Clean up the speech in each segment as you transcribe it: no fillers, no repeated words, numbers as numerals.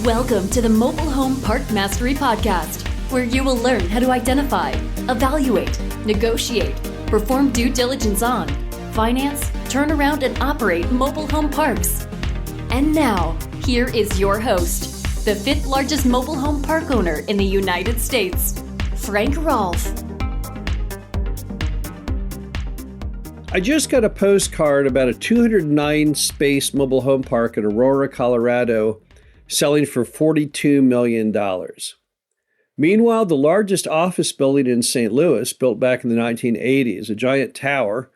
Welcome to the Mobile Home Park Mastery Podcast, where you will learn how to identify, evaluate, negotiate, perform due diligence on, finance, turn around, and operate mobile home parks. And now, here is your host, the fifth largest mobile home park owner in the United States, Frank Rolfe. I just got a postcard about a 209-space mobile home park in Aurora, Colorado, selling for $42 million. Meanwhile, the largest office building in St. Louis, built back in the 1980s, a giant tower,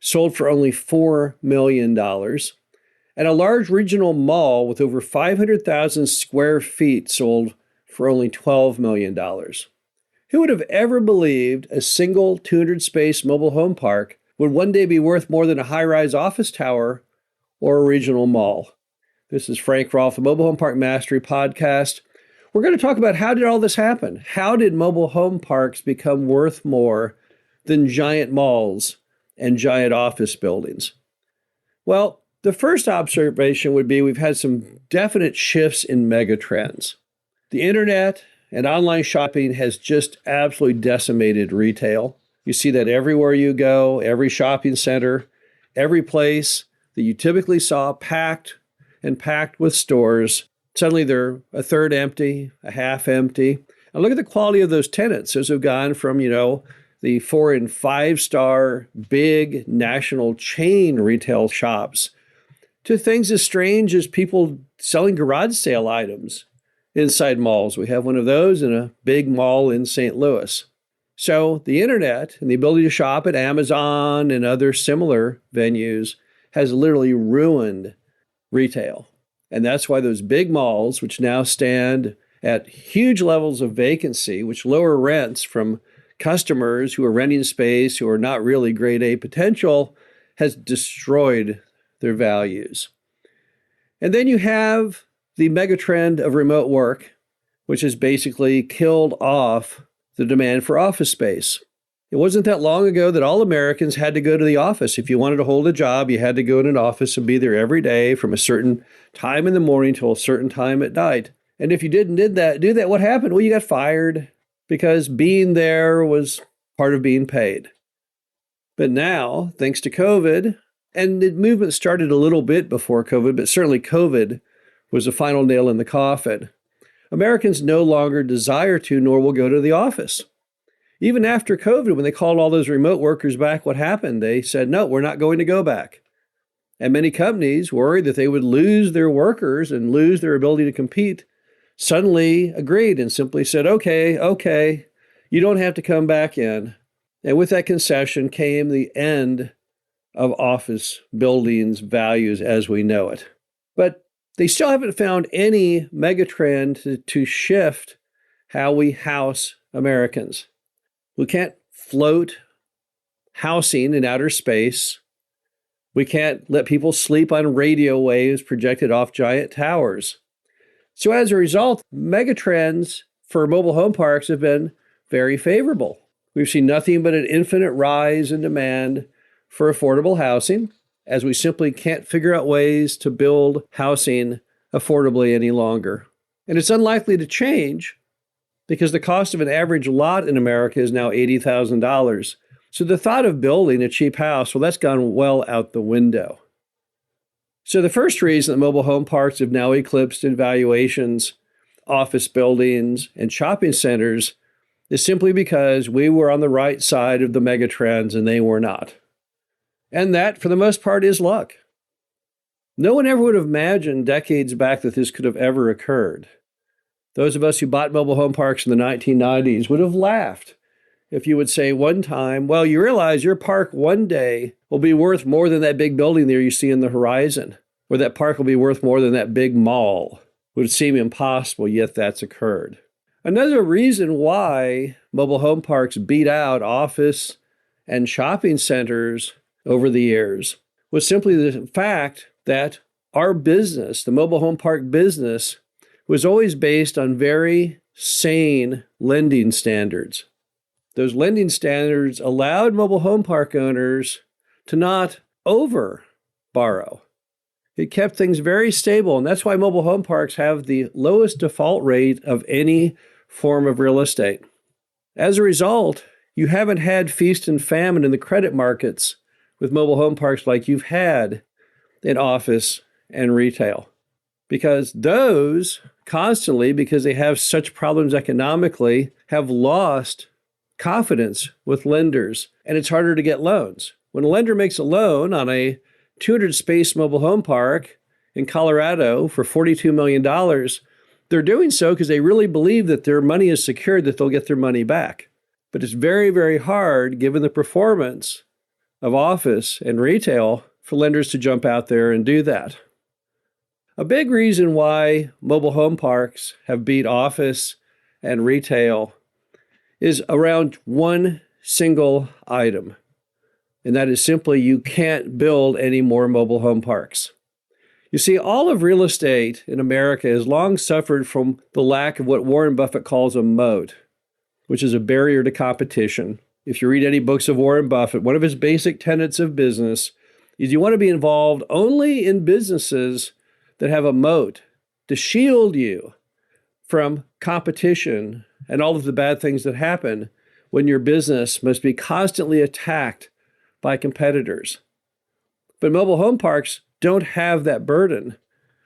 sold for only $4 million. And a large regional mall with over 500,000 square feet sold for only $12 million. Who would have ever believed a single 200-space mobile home park would one day be worth more than a high-rise office tower or a regional mall? This is Frank Rolfe, the Mobile Home Park Mastery Podcast. We're going to talk about how did all this happen? How did mobile home parks become worth more than giant malls and giant office buildings? Well, the first observation would be we've had some definite shifts in megatrends. The internet and online shopping has just absolutely decimated retail. You see that everywhere you go, every shopping center, every place that you typically saw packed with stores. Suddenly they're a third empty, a half empty. And look at the quality of those tenants. Those have gone from, the 4- and 5-star big national chain retail shops to things as strange as people selling garage sale items inside malls. We have one of those in a big mall in St. Louis. So the internet and the ability to shop at Amazon and other similar venues has literally ruined retail. And that's why those big malls, which now stand at huge levels of vacancy, which lower rents from customers who are renting space, who are not really grade A potential, has destroyed their values. And then you have the megatrend of remote work, which has basically killed off the demand for office space. It wasn't that long ago that all Americans had to go to the office. If you wanted to hold a job, you had to go to an office and be there every day from a certain time in the morning till a certain time at night. And if you didn't do that, what happened? Well, you got fired because being there was part of being paid. But now, thanks to COVID, and the movement started a little bit before COVID, but certainly COVID was the final nail in the coffin. Americans no longer desire to nor will go to the office. Even after COVID, when they called all those remote workers back, what happened? They said, no, we're not going to go back. And many companies, worried that they would lose their workers and lose their ability to compete, suddenly agreed and simply said, okay, you don't have to come back in. And with that concession came the end of office buildings values as we know it. But they still haven't found any megatrend to shift how we house Americans. We can't float housing in outer space. We can't let people sleep on radio waves projected off giant towers. So as a result, megatrends for mobile home parks have been very favorable. We've seen nothing but an infinite rise in demand for affordable housing, as we simply can't figure out ways to build housing affordably any longer. And it's unlikely to change because the cost of an average lot in America is now $80,000. So the thought of building a cheap house, well, that's gone well out the window. So the first reason that mobile home parks have now eclipsed in valuations, office buildings, and shopping centers is simply because we were on the right side of the megatrends and they were not. And that, for the most part, is luck. No one ever would have imagined decades back that this could have ever occurred. Those of us who bought mobile home parks in the 1990s would have laughed if you would say one time, well, you realize your park one day will be worth more than that big building there you see in the horizon, or that park will be worth more than that big mall. It would seem impossible, yet that's occurred. Another reason why mobile home parks beat out office and shopping centers over the years was simply the fact that our business, the mobile home park business, was always based on very sane lending standards. Those lending standards allowed mobile home park owners to not over borrow. It kept things very stable, and that's why mobile home parks have the lowest default rate of any form of real estate. As a result, you haven't had feast and famine in the credit markets with mobile home parks like you've had in office and retail. Because those constantly, because they have such problems economically, have lost confidence with lenders, and it's harder to get loans. When a lender makes a loan on a 200-space mobile home park in Colorado for $42 million, they're doing so because they really believe that their money is secured, that they'll get their money back. But it's very, very hard, given the performance of office and retail, for lenders to jump out there and do that. A big reason why mobile home parks have beat office and retail is around one single item, and that is simply you can't build any more mobile home parks. You see, all of real estate in America has long suffered from the lack of what Warren Buffett calls a moat, which is a barrier to competition. If you read any books of Warren Buffett, one of his basic tenets of business is you want to be involved only in businesses that have a moat to shield you from competition and all of the bad things that happen when your business must be constantly attacked by competitors. But mobile home parks don't have that burden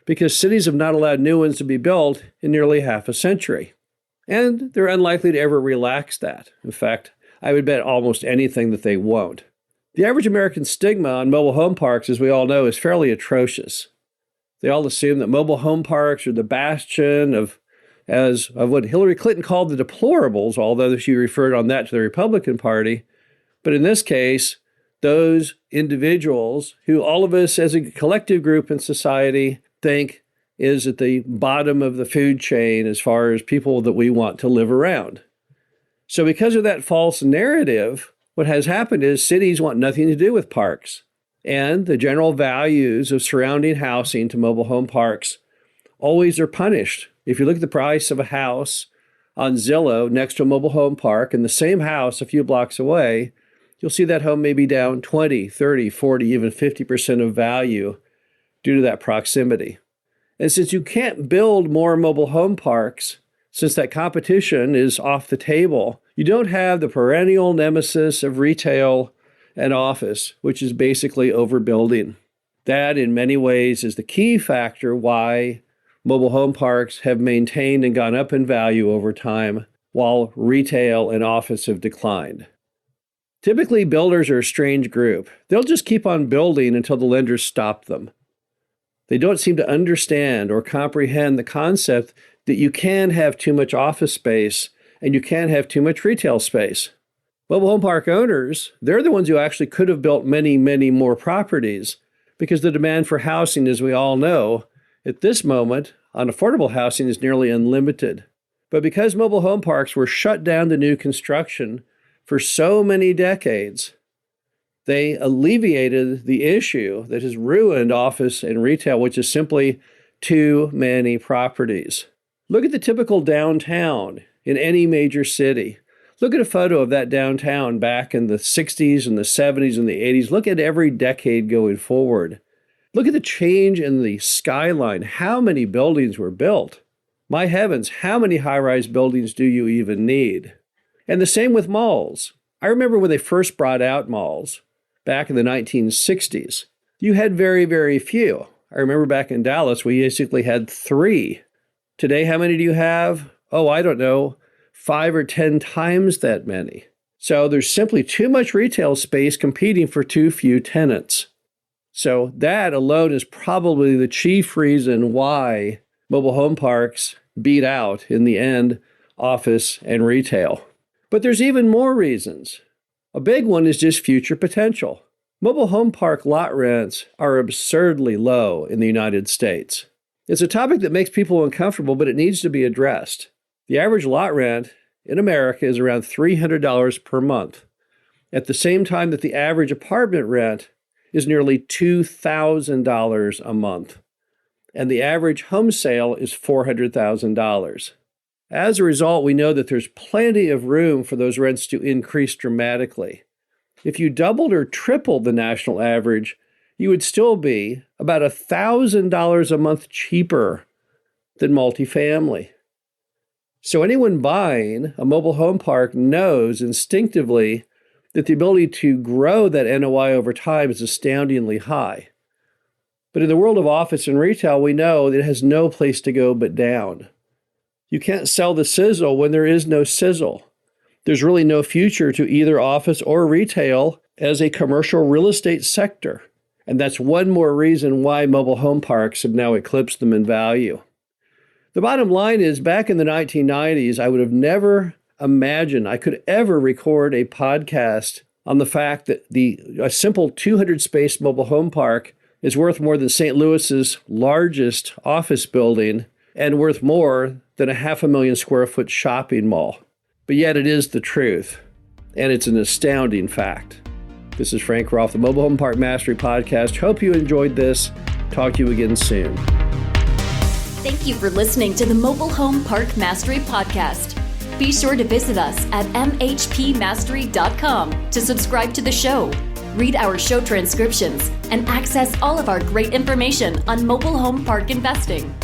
because cities have not allowed new ones to be built in nearly half a century. And they're unlikely to ever relax that. In fact, I would bet almost anything that they won't. The average American stigma on mobile home parks, as we all know, is fairly atrocious. They all assume that mobile home parks are the bastion of what Hillary Clinton called the deplorables, although she referred on that to the Republican Party. But in this case, those individuals who all of us as a collective group in society think is at the bottom of the food chain as far as people that we want to live around. So because of that false narrative, what has happened is cities want nothing to do with parks. And the general values of surrounding housing to mobile home parks always are punished. If you look at the price of a house on Zillow next to a mobile home park and the same house a few blocks away, you'll see that home may be down 20, 30, 40, even 50% of value due to that proximity. And since you can't build more mobile home parks, since that competition is off the table, you don't have the perennial nemesis of retail and office, which is basically overbuilding. That, in many ways, is the key factor why mobile home parks have maintained and gone up in value over time, while retail and office have declined. Typically, builders are a strange group. They'll just keep on building until the lenders stop them. They don't seem to understand or comprehend the concept that you can have too much office space and you can have too much retail space. Mobile home park owners, they're the ones who actually could have built many, many more properties because the demand for housing, as we all know, at this moment on affordable housing is nearly unlimited. But because mobile home parks were shut down to new construction for so many decades, they alleviated the issue that has ruined office and retail, which is simply too many properties. Look at the typical downtown in any major city. Look at a photo of that downtown back in the 60s and the 70s and the 80s. Look at every decade going forward. Look at the change in the skyline. How many buildings were built? My heavens, how many high-rise buildings do you even need? And the same with malls. I remember when they first brought out malls back in the 1960s. You had very, very few. I remember back in Dallas, we basically had 3. Today, how many do you have? Oh, I don't know, 5 or 10 times that many. So there's simply too much retail space competing for too few tenants. So that alone is probably the chief reason why mobile home parks beat out, in the end, office and retail. But there's even more reasons. A big one is just future potential. Mobile home park lot rents are absurdly low in the United States. It's a topic that makes people uncomfortable, but it needs to be addressed. The average lot rent in America is around $300 per month, at the same time that the average apartment rent is nearly $2,000 a month, and the average home sale is $400,000. As a result, we know that there's plenty of room for those rents to increase dramatically. If you doubled or tripled the national average, you would still be about $1,000 a month cheaper than multifamily. So anyone buying a mobile home park knows instinctively that the ability to grow that NOI over time is astoundingly high. But in the world of office and retail, we know that it has no place to go but down. You can't sell the sizzle when there is no sizzle. There's really no future to either office or retail as a commercial real estate sector. And that's one more reason why mobile home parks have now eclipsed them in value. The bottom line is, back in the 1990s, I would have never imagined I could ever record a podcast on the fact that a simple 200-space mobile home park is worth more than St. Louis's largest office building and worth more than a 500,000 square foot shopping mall. But yet it is the truth, and it's an astounding fact. This is Frank Rolfe, the Mobile Home Park Mastery Podcast. Hope you enjoyed this. Talk to you again soon. Thank you for listening to the Mobile Home Park Mastery Podcast. Be sure to visit us at mhpmastery.com to subscribe to the show, read our show transcriptions, and access all of our great information on mobile home park investing.